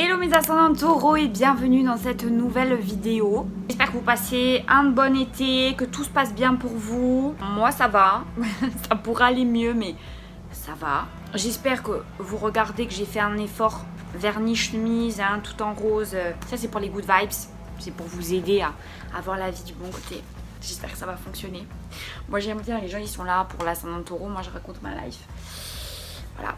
Hello mes ascendants taureaux et bienvenue dans cette nouvelle vidéo. J'espère que vous passez un bon été, que tout se passe bien pour vous. Moi ça va, ça pourrait aller mieux mais ça va. J'espère que vous regardez que j'ai fait un effort vernis chemise, hein, tout en rose. Ça c'est pour les good vibes, c'est pour vous aider à avoir la vie du bon côté. J'espère que ça va fonctionner. Moi j'aime bien, les gens ils sont là pour l'ascendant taureau, moi je raconte ma life. Voilà.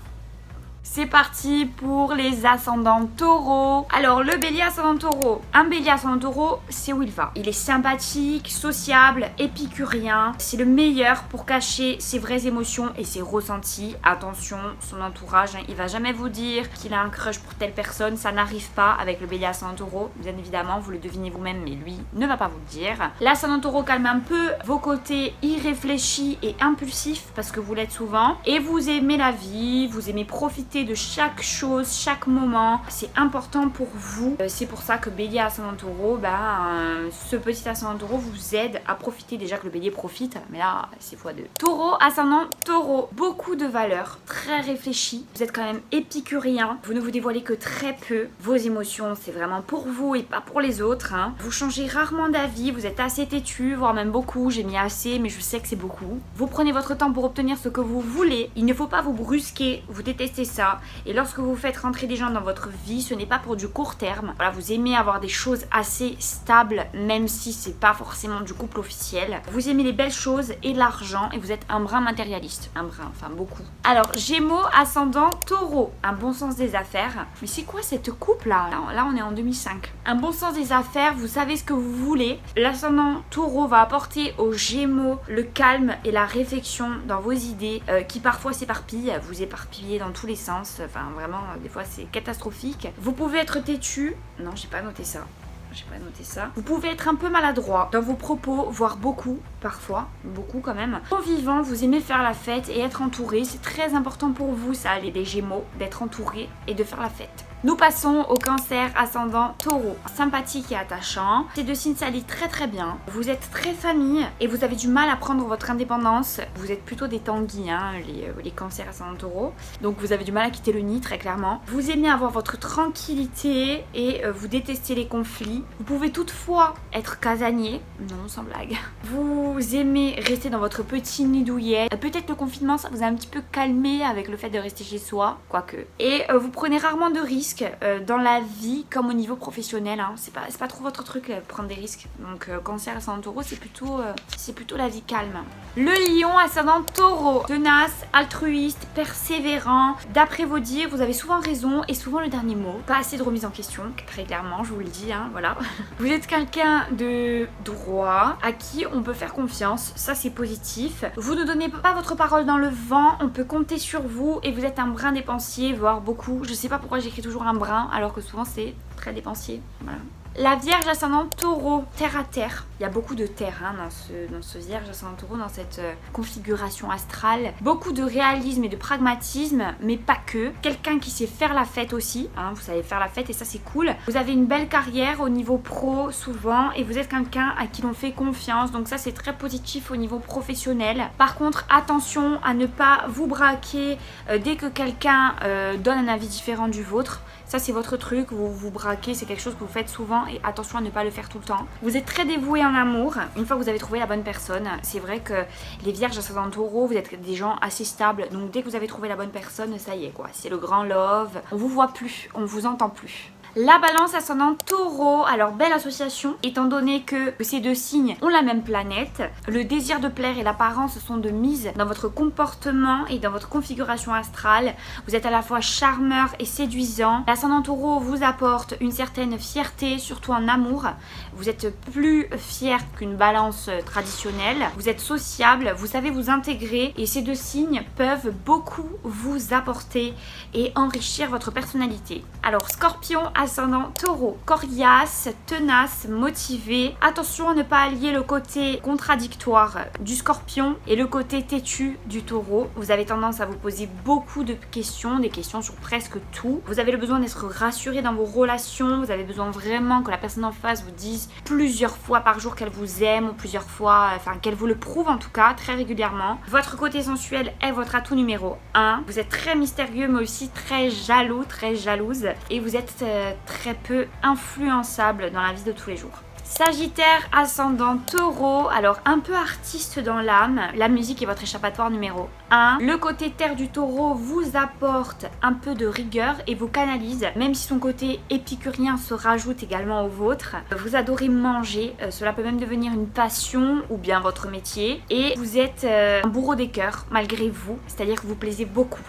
C'est parti pour les ascendants taureaux. Alors le bélier ascendant taureau. Un bélier ascendant taureau, c'est où il va. Il est sympathique, sociable, épicurien. C'est le meilleur pour cacher ses vraies émotions et ses ressentis. Attention, son entourage, hein, il va jamais vous dire qu'il a un crush pour telle personne. Ça n'arrive pas avec le bélier ascendant taureau. Bien évidemment, vous le devinez vous-même, mais lui ne va pas vous le dire. L'ascendant taureau calme un peu vos côtés irréfléchis et impulsifs parce que vous l'êtes souvent. Et vous aimez la vie, vous aimez profiter de chaque chose, chaque moment. C'est important pour vous. C'est pour ça que bélier ascendant taureau, ce petit ascendant taureau vous aide à profiter. Déjà que le bélier profite, mais là c'est x2. Taureau ascendant taureau, beaucoup de valeurs, très réfléchi. Vous êtes quand même épicurien. Vous ne vous dévoilez que très peu. Vos émotions, c'est vraiment pour vous et pas pour les autres, hein. Vous changez rarement d'avis. Vous êtes assez têtu, voire même beaucoup. J'ai mis assez, mais je sais que c'est beaucoup. Vous prenez votre temps pour obtenir ce que vous voulez. Il ne faut pas vous brusquer. Vous détestez ça. Et lorsque vous faites rentrer des gens dans votre vie, ce n'est pas pour du court terme. Voilà, vous aimez avoir des choses assez stables, même si c'est pas forcément du couple officiel. Vous aimez les belles choses et l'argent et vous êtes un brin matérialiste. Un brin, enfin beaucoup. Alors, Gémeaux, ascendant taureau. Un bon sens des affaires. Mais c'est quoi cette coupe là, on est en 2005. Un bon sens des affaires, vous savez ce que vous voulez. L'ascendant taureau va apporter aux Gémeaux le calme et la réflexion dans vos idées qui parfois s'éparpillent. Vous éparpillez dans tous les sens. Enfin vraiment des fois c'est catastrophique. Vous pouvez être têtu. Non, j'ai pas noté ça. Vous pouvez être un peu maladroit dans vos propos, voire beaucoup, parfois, beaucoup quand même. En vivant, vous aimez faire la fête et être entouré. C'est très important pour vous, ça, les Gémeaux, d'être entouré et de faire la fête. Nous passons au Cancer ascendant taureau. Sympathique et attachant. Ces deux signes s'allient très très bien. Vous êtes très famille et vous avez du mal à prendre votre indépendance. Vous êtes plutôt des tanguis, hein, les Cancers ascendant taureau. Donc vous avez du mal à quitter le nid, très clairement. Vous aimez avoir votre tranquillité et vous détestez les conflits. Vous pouvez toutefois être casanier. Non, sans blague. Vous aimez rester dans votre petit nid douillet. Peut-être le confinement, ça vous a un petit peu calmé avec le fait de rester chez soi, quoique. Et vous prenez rarement de risques dans la vie comme au niveau professionnel, hein. C'est pas trop votre truc prendre des risques. Donc Cancer ascendant taureau, c'est plutôt la vie calme. Le lion ascendant taureau, tenace, altruiste, persévérant. D'après vos dires, vous avez souvent raison et souvent le dernier mot. Pas assez de remise en question, très clairement, je vous le dis, hein, voilà. Vous êtes quelqu'un de droit à qui on peut faire confiance, ça c'est positif. Vous ne donnez pas votre parole dans le vent, on peut compter sur vous et vous êtes un brin dépensier, voire beaucoup. Je sais pas pourquoi j'écris toujours un brin alors que souvent c'est très dépensier. Voilà. La Vierge ascendant taureau, terre à terre. Il y a beaucoup de terre, hein, dans ce Vierge ascendant taureau, dans cette configuration astrale. Beaucoup de réalisme et de pragmatisme, mais pas que. Quelqu'un qui sait faire la fête aussi, hein, vous savez faire la fête et ça c'est cool. Vous avez une belle carrière au niveau pro souvent et vous êtes quelqu'un à qui l'on fait confiance, donc ça c'est très positif au niveau professionnel. Par contre, attention à ne pas vous braquer dès que quelqu'un donne un avis différent du vôtre. Ça c'est votre truc, vous vous braquez, c'est quelque chose que vous faites souvent et attention à ne pas le faire tout le temps. Vous êtes très dévoué en amour, une fois que vous avez trouvé la bonne personne. C'est vrai que les Vierges ascendant taureau, vous êtes des gens assez stables, donc dès que vous avez trouvé la bonne personne, ça y est quoi, c'est le grand love. On vous voit plus, on vous entend plus. La Balance ascendant taureau, alors belle association étant donné que ces deux signes ont la même planète. Le désir de plaire et l'apparence sont de mise dans votre comportement et dans votre configuration astrale. Vous êtes à la fois charmeur et séduisant. L'ascendant taureau vous apporte une certaine fierté, surtout en amour. Vous êtes plus fier qu'une balance traditionnelle. Vous êtes sociable, vous savez vous intégrer et ces deux signes peuvent beaucoup vous apporter et enrichir votre personnalité. Alors Scorpion ascendant taureau, coriace, tenace, motivé. Attention à ne pas allier le côté contradictoire du scorpion et le côté têtu du taureau. Vous avez tendance à vous poser beaucoup de questions, des questions sur presque tout. Vous avez le besoin d'être rassuré dans vos relations. Vous avez besoin vraiment que la personne en face vous dise plusieurs fois par jour qu'elle vous aime ou plusieurs fois, enfin qu'elle vous le prouve en tout cas, très régulièrement. Votre côté sensuel est votre atout numéro 1. Vous êtes très mystérieux mais aussi très jaloux, très jalouse et vous êtes très peu influençable dans la vie de tous les jours. Sagittaire, ascendant Taureau, alors un peu artiste dans l'âme, la musique est votre échappatoire numéro 1. Le côté terre du Taureau vous apporte un peu de rigueur et vous canalise, même si son côté épicurien se rajoute également au vôtre. Vous adorez manger, cela peut même devenir une passion ou bien votre métier. Et vous êtes un bourreau des cœurs malgré vous, c'est-à-dire que vous plaisez beaucoup.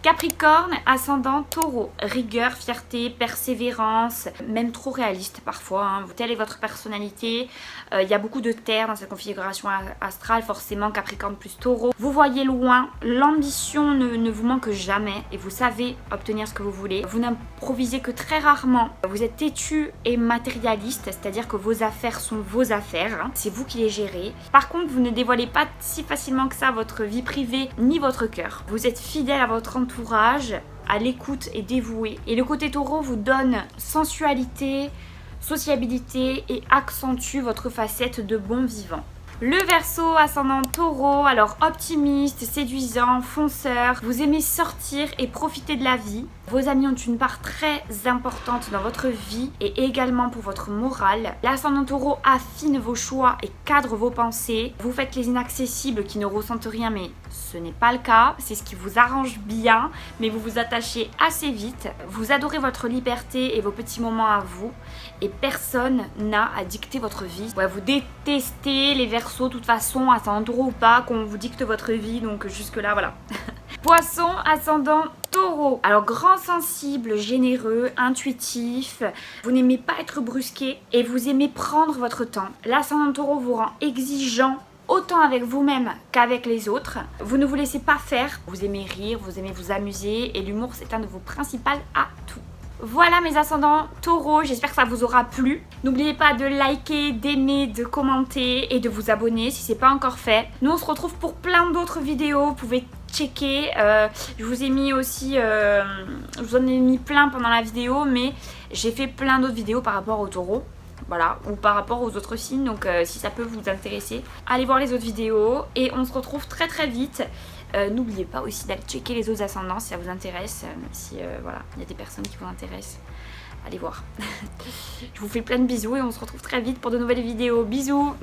Capricorne, ascendant Taureau, rigueur, fierté, persévérance, même trop réaliste parfois, hein. Telle est votre personnalité, il y a beaucoup de terre dans cette configuration astrale, forcément Capricorne plus Taureau. Vous voyez loin, l'ambition ne vous manque jamais et vous savez obtenir ce que vous voulez. Vous n'improvisez que très rarement, vous êtes têtu et matérialiste, c'est-à-dire que vos affaires sont vos affaires, hein. C'est vous qui les gérez. Par contre, vous ne dévoilez pas si facilement que ça votre vie privée ni votre cœur. Vous êtes fidèle à votre entourage, à l'écoute et dévoué. Et le côté Taureau vous donne sensualité, sociabilité et accentue votre facette de bon vivant. Le Verseau, ascendant Taureau, alors optimiste, séduisant, fonceur, vous aimez sortir et profiter de la vie. Vos amis ont une part très importante dans votre vie et également pour votre morale. L'ascendant Taureau affine vos choix et cadre vos pensées. Vous faites les inaccessibles qui ne ressentent rien, mais ce n'est pas le cas. C'est ce qui vous arrange bien, mais vous vous attachez assez vite. Vous adorez votre liberté et vos petits moments à vous et personne n'a à dicter votre vie. Ouais, vous détestez les Verseaux de toute façon, ascendant Taureau ou pas, qu'on vous dicte votre vie, donc jusque là voilà. Poisson, ascendant Taureau. Alors grand sensible, généreux, intuitif, vous n'aimez pas être brusqué et vous aimez prendre votre temps. L'ascendant Taureau vous rend exigeant autant avec vous-même qu'avec les autres. Vous ne vous laissez pas faire, vous aimez rire, vous aimez vous amuser et l'humour c'est un de vos principaux atouts. Voilà mes ascendants Taureau, j'espère que ça vous aura plu. N'oubliez pas de liker, d'aimer, de commenter et de vous abonner si c'est pas encore fait. Nous on se retrouve pour plein d'autres vidéos, vous pouvez checker. Je vous ai mis aussi, je vous en ai mis plein pendant la vidéo, mais j'ai fait plein d'autres vidéos par rapport au Taureau. Voilà, ou par rapport aux autres signes, donc si ça peut vous intéresser, allez voir les autres vidéos et on se retrouve très très vite. N'oubliez pas aussi d'aller checker les autres ascendants si ça vous intéresse, si voilà, il y a des personnes qui vous intéressent, allez voir. Je vous fais plein de bisous et on se retrouve très vite pour de nouvelles vidéos. Bisous.